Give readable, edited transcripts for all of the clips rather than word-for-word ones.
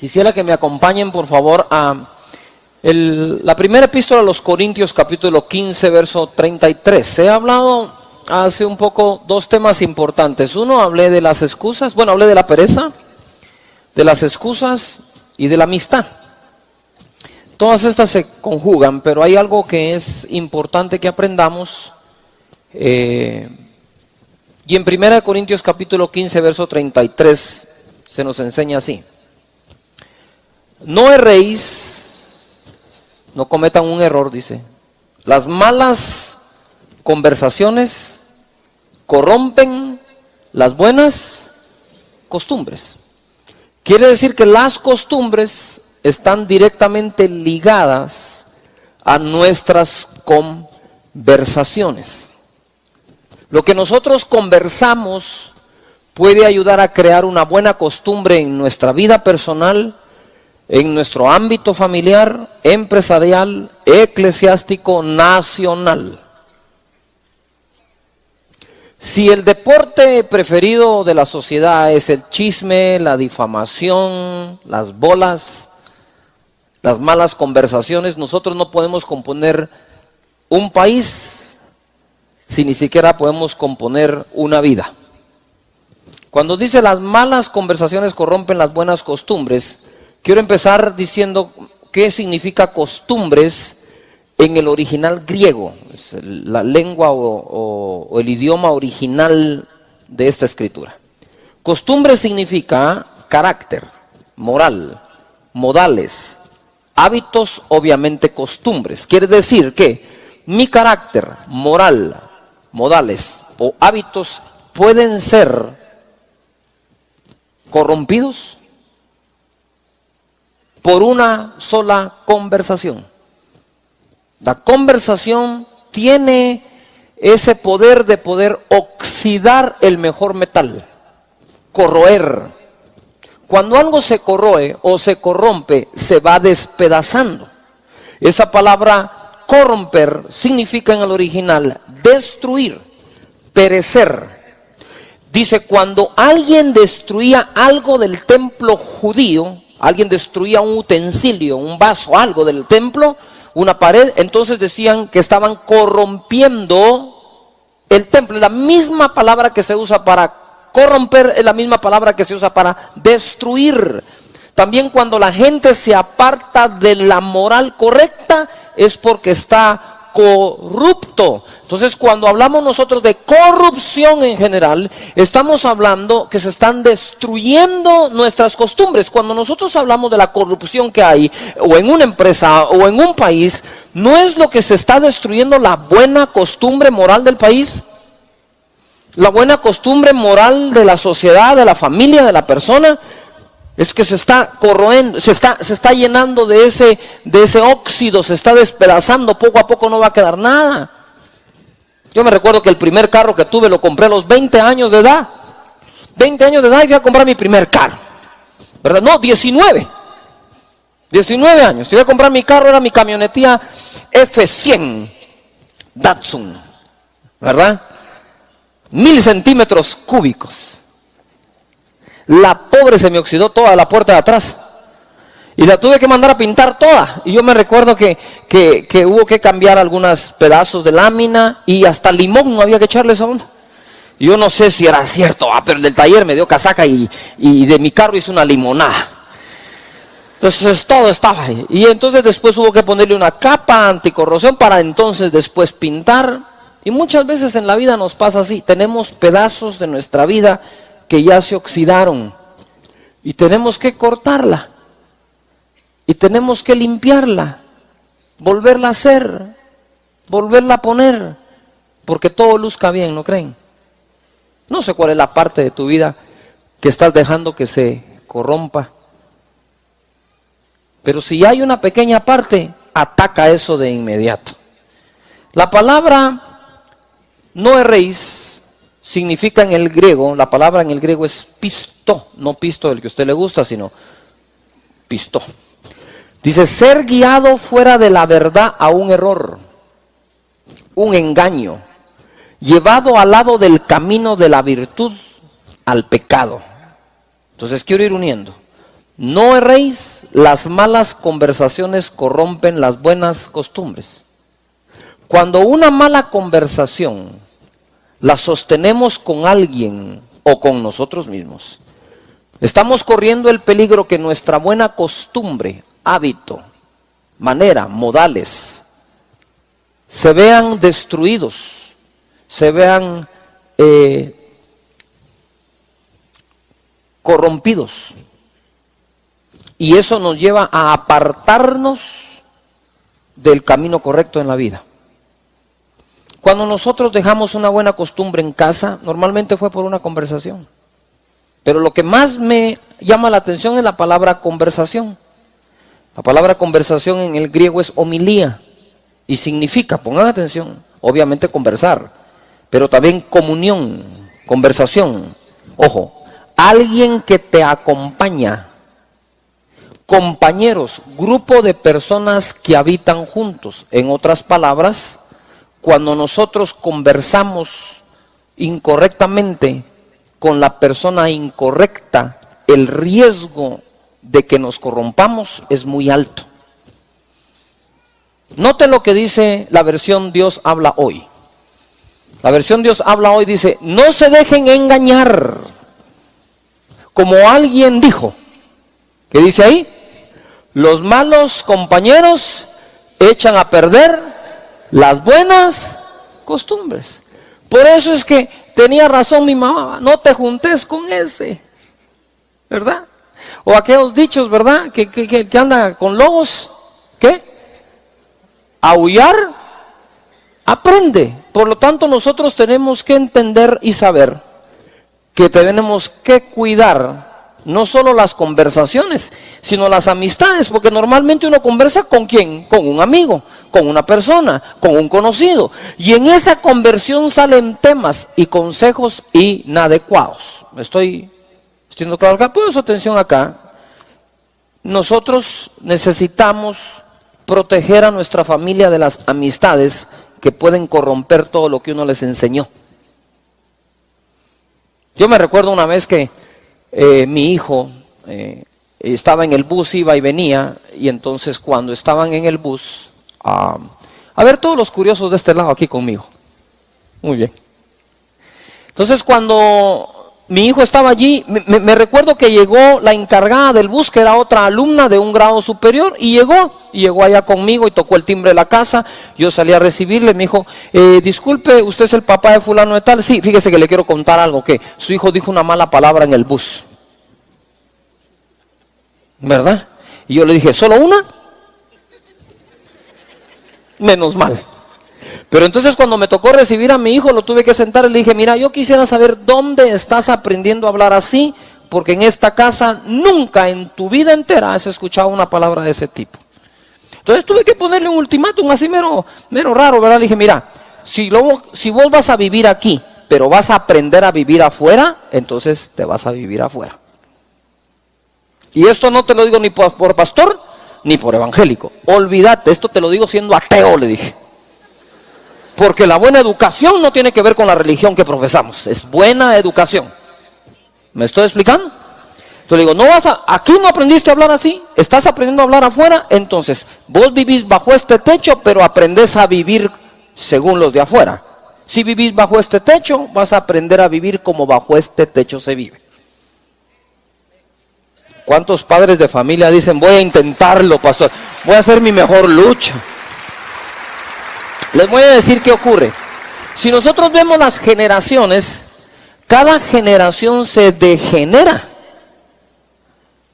Quisiera que me acompañen, por favor, a la primera epístola a los Corintios, capítulo 15, verso 33. He hablado hace un poco dos temas importantes. Uno, hablé de las excusas, hablé de la pereza, de las excusas y de la amistad. Todas estas se conjugan, pero hay algo que es importante que aprendamos. Y en 1 Corintios capítulo 15, verso 33, se nos enseña así. No erréis, no cometan un error, dice. Las malas conversaciones corrompen las buenas costumbres. Quiere decir que las costumbres están directamente ligadas a nuestras conversaciones. Lo que nosotros conversamos puede ayudar a crear una buena costumbre en nuestra vida personal, en nuestro ámbito familiar, empresarial, eclesiástico, nacional. Si el deporte preferido de la sociedad es el chisme, la difamación, las bolas, las malas conversaciones, nosotros no podemos componer un país si ni siquiera podemos componer una vida. Cuando dice las malas conversaciones corrompen las buenas costumbres, quiero empezar diciendo qué significa costumbres en el original griego, es la lengua o el idioma original de esta escritura. Costumbre significa carácter, moral, modales, hábitos, obviamente costumbres. Quiere decir que mi carácter, moral, modales o hábitos pueden ser corrompidos por una sola conversación. La conversación tiene ese poder de poder oxidar el mejor metal, corroer. Cuando algo se corroe o se corrompe, se va despedazando. Esa palabra corromper significa en el original destruir, perecer. Dice, cuando alguien destruía algo del templo judío, alguien destruía un utensilio, un vaso, algo del templo, una pared, entonces decían que estaban corrompiendo el templo. La misma palabra que se usa para corromper es la misma palabra que se usa para destruir. También cuando la gente se aparta de la moral correcta es porque está corrupto. Entonces, cuando hablamos nosotros de corrupción en general, estamos hablando que se están destruyendo nuestras costumbres. Cuando nosotros hablamos de la corrupción que hay, o en una empresa, o en un país, ¿no es lo que se está destruyendo la buena costumbre moral del país? La buena costumbre moral de la sociedad, de la familia, de la persona. Es que se está corroendo, se está llenando de ese óxido, se está despedazando, poco a poco no va a quedar nada. Yo me recuerdo que el primer carro que tuve lo compré a los 20 años de edad. 20 años de edad y fui a comprar mi primer carro. ¿Verdad? No, 19. 19 años. Fui a comprar mi carro, era mi camionetía F100 Datsun. ¿Verdad? 1000 centímetros cúbicos. La pobre se me oxidó toda la puerta de atrás. Y la tuve que mandar a pintar toda. Y yo me recuerdo que hubo que cambiar algunos pedazos de lámina. Y hasta limón no había que echarle esa onda. Y yo no sé si era cierto. Pero el del taller me dio casaca y de mi carro hizo una limonada. Entonces todo estaba ahí. Y entonces después hubo que ponerle una capa anticorrosión para entonces después pintar. Y muchas veces en la vida nos pasa así. Tenemos pedazos de nuestra vida que ya se oxidaron y tenemos que cortarla y tenemos que limpiarla, volverla a hacer, volverla a poner, porque todo luzca bien, ¿no creen? No sé cuál es la parte de tu vida que estás dejando que se corrompa, pero si hay una pequeña parte, ataca eso de inmediato. La palabra no erréis significa en el griego, la palabra en el griego es pisto, no pisto del que a usted le gusta, sino pisto. Dice, ser guiado fuera de la verdad a un error, un engaño, llevado al lado del camino de la virtud al pecado. Entonces quiero ir uniendo. no erréis, las malas conversaciones corrompen las buenas costumbres. Cuando una mala conversación la sostenemos con alguien o con nosotros mismos, estamos corriendo el peligro que nuestra buena costumbre, hábito, manera, modales, se vean destruidos, se vean corrompidos. Y eso nos lleva a apartarnos del camino correcto en la vida. Cuando nosotros dejamos una buena costumbre en casa, normalmente fue por una conversación. Pero lo que más me llama la atención es la palabra conversación. La palabra conversación en el griego es homilía y significa, pongan atención, obviamente conversar, pero también comunión, conversación. Ojo, alguien que te acompaña, compañeros, grupo de personas que habitan juntos. En otras palabras, cuando nosotros conversamos incorrectamente con la persona incorrecta, el riesgo de que nos corrompamos es muy alto. Note lo que dice la versión Dios habla hoy. La versión Dios habla hoy dice: no se dejen engañar, como alguien dijo. ¿Qué dice ahí? Los malos compañeros echan a perder las buenas costumbres. Por eso es que tenía razón mi mamá: no te juntes con ese, ¿verdad? O aquellos dichos, ¿verdad? Que anda con lobos, ¿qué? Aullar aprende. Por lo tanto, nosotros tenemos que entender y saber que tenemos que cuidar no solo las conversaciones, sino las amistades, porque normalmente uno conversa ¿con quién? Con un amigo, con una persona, con un conocido, y en esa conversión salen temas y consejos inadecuados. Estoy siendo claro acá. Por eso atención acá. Nosotros necesitamos proteger a nuestra familia de las amistades que pueden corromper todo lo que uno les enseñó. Yo me recuerdo una vez que mi hijo estaba en el bus, iba y venía, y entonces cuando estaban en el bus, a ver todos los curiosos de este lado aquí conmigo. Muy bien. Entonces cuando mi hijo estaba allí, me recuerdo que llegó la encargada del bus, que era otra alumna de un grado superior, y llegó allá conmigo y tocó el timbre de la casa. Yo salí a recibirle, me dijo: disculpe, ¿usted es el papá de fulano de tal? Sí, fíjese que le quiero contar algo, que su hijo dijo una mala palabra en el bus, ¿verdad? Y yo le dije: ¿solo una? Menos mal. Pero entonces cuando me tocó recibir a mi hijo, lo tuve que sentar y le dije: mira, yo quisiera saber dónde estás aprendiendo a hablar así, porque en esta casa nunca en tu vida entera has escuchado una palabra de ese tipo. Entonces tuve que ponerle un ultimátum así mero raro, ¿verdad? Le dije: mira, si vos vas a vivir aquí, pero vas a aprender a vivir afuera, entonces te vas a vivir afuera. Y esto no te lo digo ni por pastor, ni por evangélico. Olvídate, esto te lo digo siendo ateo, le dije. Porque la buena educación no tiene que ver con la religión que profesamos, es buena educación. ¿Me estoy explicando? Entonces le digo: aquí no aprendiste a hablar así, estás aprendiendo a hablar afuera, entonces vos vivís bajo este techo, pero aprendés a vivir según los de afuera. Si vivís bajo este techo, vas a aprender a vivir como bajo este techo se vive. ¿Cuántos padres de familia dicen: voy a intentarlo, pastor, voy a hacer mi mejor lucha? Les voy a decir qué ocurre. Si nosotros vemos las generaciones, cada generación se degenera.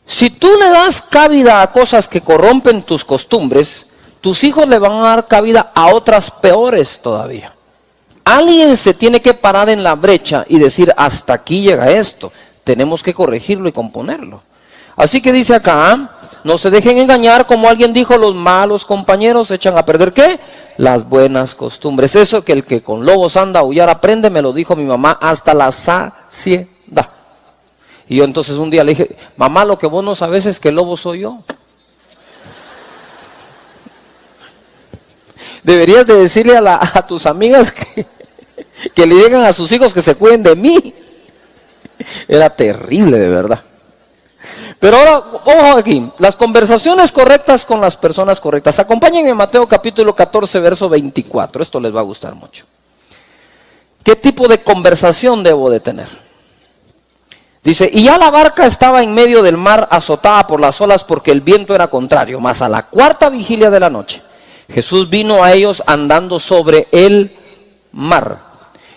Si tú le das cabida a cosas que corrompen tus costumbres, tus hijos le van a dar cabida a otras peores todavía. Alguien se tiene que parar en la brecha y decir: hasta aquí llega esto, tenemos que corregirlo y componerlo. Así que dice acá: no se dejen engañar, como alguien dijo, los malos compañeros echan a perder ¿qué? Las buenas costumbres. Eso que el que con lobos anda a aullar aprende, me lo dijo mi mamá hasta la saciedad. Y yo entonces un día le dije: mamá, lo que vos no sabes es que el lobo soy yo. Deberías de decirle a tus amigas que le digan a sus hijos que se cuiden de mí. Era terrible, de verdad. Pero ahora, ojo aquí, las conversaciones correctas con las personas correctas. Acompáñenme en Mateo capítulo 14, verso 24. Esto les va a gustar mucho. ¿Qué tipo de conversación debo de tener? Dice, y ya la barca estaba en medio del mar, azotada por las olas, porque el viento era contrario. Mas a la cuarta vigilia de la noche, Jesús vino a ellos andando sobre el mar.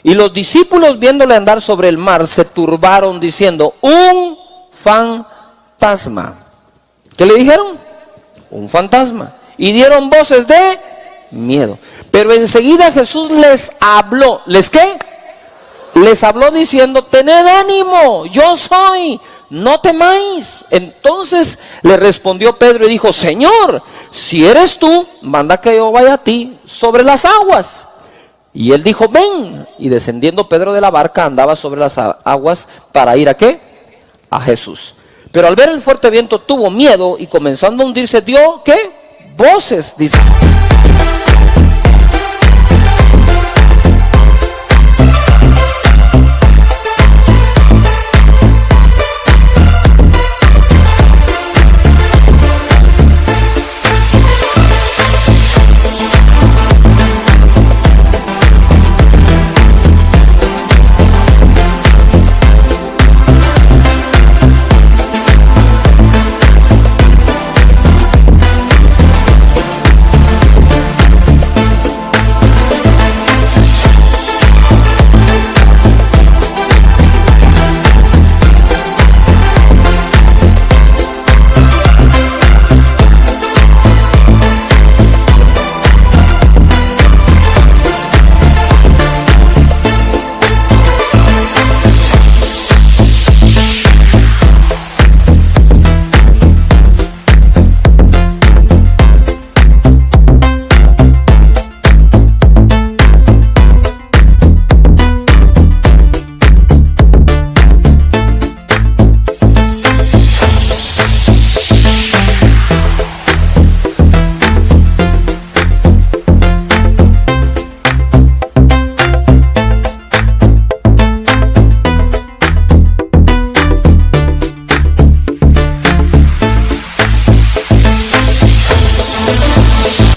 Y los discípulos, viéndole andar sobre el mar, se turbaron diciendo, un fantasma. ¿Qué le dijeron? Un fantasma. Y dieron voces de miedo. Pero enseguida Jesús les habló. ¿Les qué? Les habló diciendo, tened ánimo, yo soy, no temáis. Entonces le respondió Pedro y dijo, Señor, si eres tú, manda que yo vaya a ti sobre las aguas. Y él dijo, ven. Y descendiendo Pedro de la barca, andaba sobre las aguas para ir ¿a qué? A Jesús. Pero al ver el fuerte viento tuvo miedo y comenzando a hundirse dio ¿qué? Voces, dice.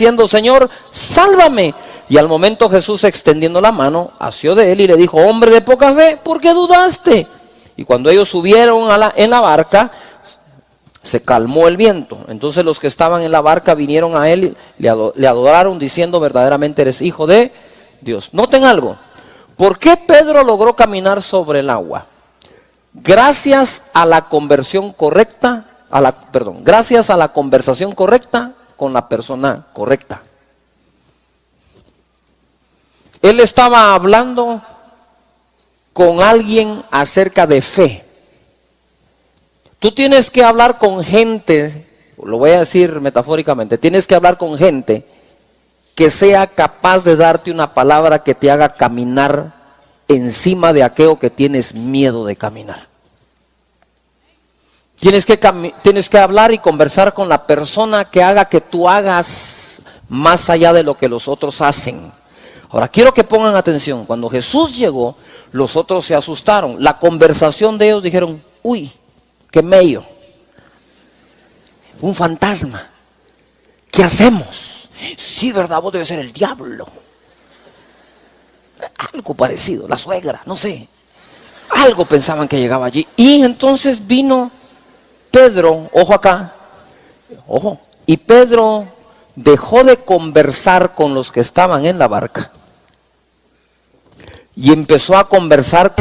Diciendo, Señor, sálvame. Y al momento Jesús, extendiendo la mano, asió de él y le dijo, hombre de poca fe, ¿por qué dudaste? Y cuando ellos subieron en la barca, se calmó el viento. Entonces los que estaban en la barca vinieron a él, le adoraron diciendo, verdaderamente eres hijo de Dios. Noten algo, ¿por qué Pedro logró caminar sobre el agua? Gracias a la conversión correcta, gracias a la conversación correcta con la persona correcta. Él estaba hablando con alguien acerca de fe. Tú tienes que hablar con gente, lo voy a decir metafóricamente, tienes que hablar con gente que sea capaz de darte una palabra que te haga caminar encima de aquello que tienes miedo de caminar. Tienes que hablar y conversar con la persona que haga que tú hagas más allá de lo que los otros hacen. Ahora, quiero que pongan atención. Cuando Jesús llegó, los otros se asustaron. La conversación de ellos dijeron, uy, qué mello. Un fantasma. ¿Qué hacemos? Sí, ¿verdad? Vos debes ser el diablo. Algo parecido, la suegra, no sé. Algo pensaban que llegaba allí. Y entonces vino Pedro, ojo acá, ojo, y Pedro dejó de conversar con los que estaban en la barca y empezó a conversar.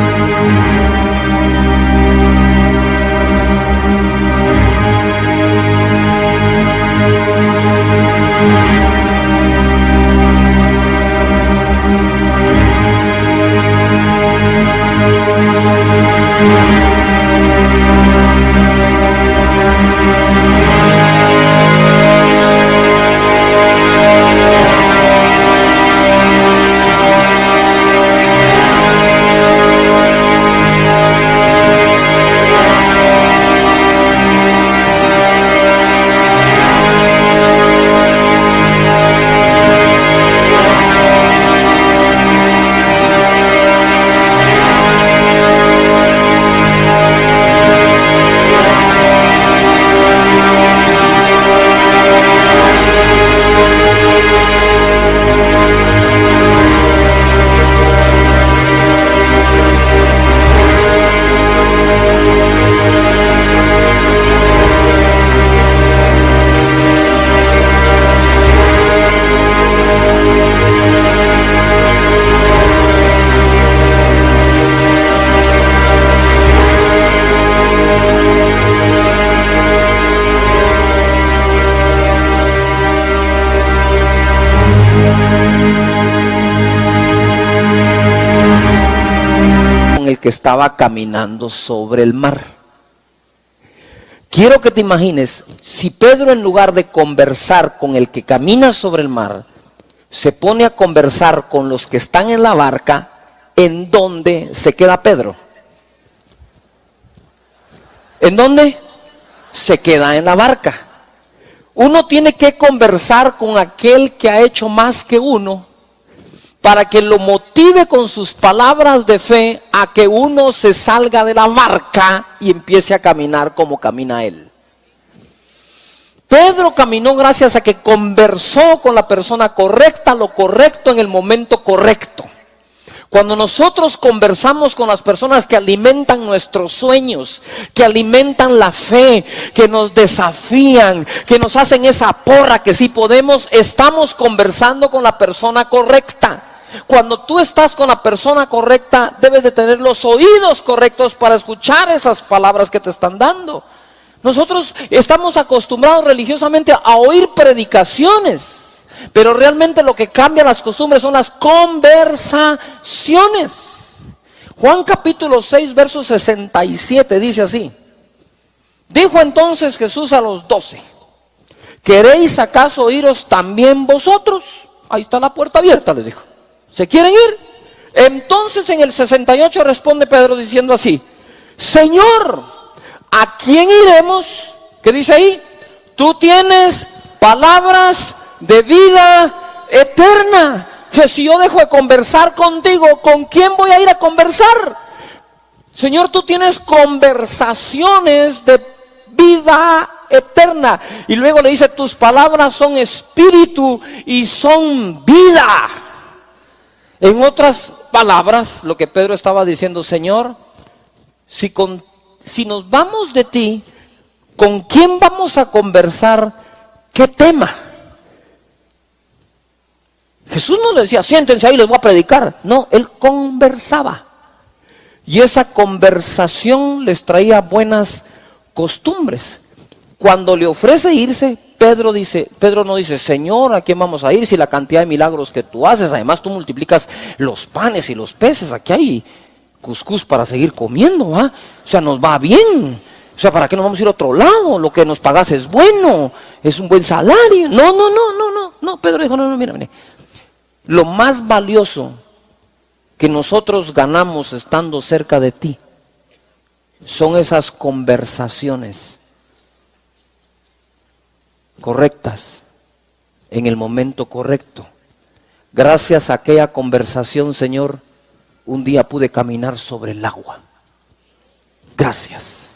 el que estaba caminando sobre el mar. Quiero que te imagines, si Pedro, en lugar de conversar con el que camina sobre el mar, se pone a conversar con los que están en la barca, ¿en dónde se queda Pedro? ¿En dónde? Se queda en la barca. Uno tiene que conversar con aquel que ha hecho más que uno, para que lo motive con sus palabras de fe a que uno se salga de la barca y empiece a caminar como camina él. Pedro caminó gracias a que conversó con la persona correcta, lo correcto en el momento correcto. Cuando nosotros conversamos con las personas que alimentan nuestros sueños, que alimentan la fe, que nos desafían, que nos hacen esa porra que sí podemos, estamos conversando con la persona correcta. Cuando tú estás con la persona correcta, debes de tener los oídos correctos para escuchar esas palabras que te están dando. Nosotros estamos acostumbrados religiosamente a oír predicaciones, pero realmente lo que cambia las costumbres son las conversaciones. Juan capítulo 6, verso 67 dice así: dijo entonces Jesús a los 12: ¿queréis acaso iros también vosotros? Ahí está la puerta abierta, les dijo. ¿Se quieren ir? Entonces en el 68 responde Pedro diciendo así: Señor, ¿a quién iremos? ¿Qué dice ahí? Tú tienes palabras de vida eterna. Que si yo dejo de conversar contigo, ¿con quién voy a ir a conversar? Señor, tú tienes conversaciones de vida eterna. Y luego le dice: tus palabras son espíritu y son vida. En otras palabras, lo que Pedro estaba diciendo: Señor, si nos vamos de ti, ¿con quién vamos a conversar? ¿Qué tema? Jesús no le decía: siéntense ahí, les voy a predicar. No, él conversaba. Y esa conversación les traía buenas costumbres. Cuando le ofrece irse, Pedro no dice: Señor, ¿a quién vamos a ir si la cantidad de milagros que tú haces? Además tú multiplicas los panes y los peces. Aquí hay cuscús para seguir comiendo, ¿ah? O sea, nos va bien. O sea, ¿para qué nos vamos a ir a otro lado? Lo que nos pagas es bueno, es un buen salario. No. Pedro dijo: no, mira. Lo más valioso que nosotros ganamos estando cerca de ti son esas conversaciones correctas en el momento correcto. Gracias a aquella conversación, Señor, un día pude caminar sobre el agua. Gracias.